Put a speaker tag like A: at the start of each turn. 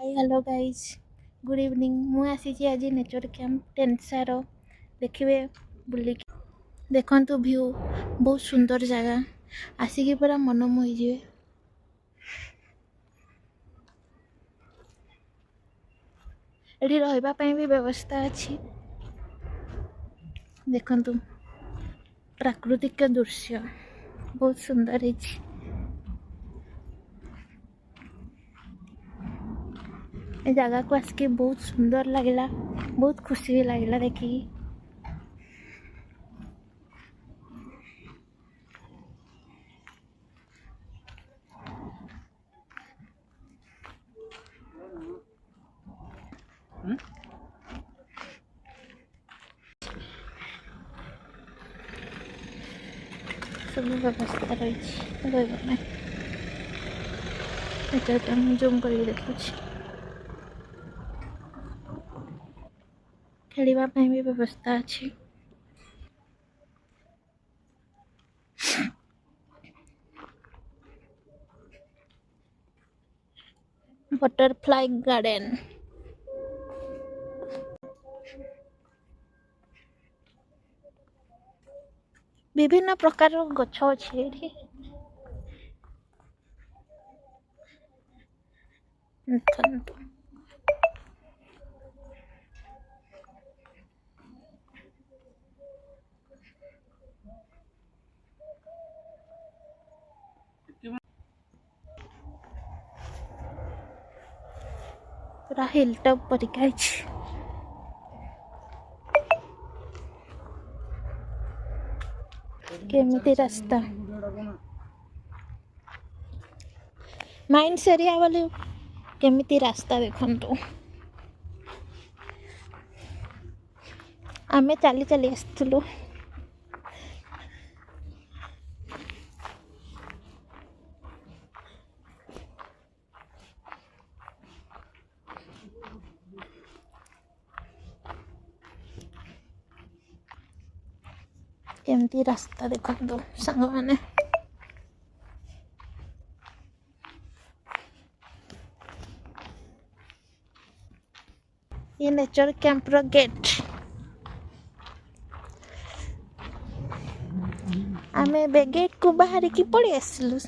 A: Hi hello guys good evening मु आसी आज नेचर कैंप टेनसार देखिए बुलिक देखु व्यू बहुत सुंदर जगह आसिकी पूरा मन मोहिजे एठी रहबा पई भी व्यवस्था अच्छी देखंतु प्राकृतिक दृश्य बहुत सुंदर है। ए जगह को आसके बहुत सुंदर लगला बहुत खुशी भी लगला देखी सब व्यवस्था रही जूम कर देखु खेलिबा पई भी व्यवस्था अच्छी बटरफ्लाई गार्डन विभिन्न प्रकार गछ अच्छे पूरा हिल टॉप परिका केमिति रास्ता माइंड एरिया वाले केमिति रास्ता देखंतु आमे चली चली आसलु केमती रास्ता देखंतु सांग माने ये नेचर कैंप रो गेट आमे बे गेट को बाहर की पड़ी आसलु।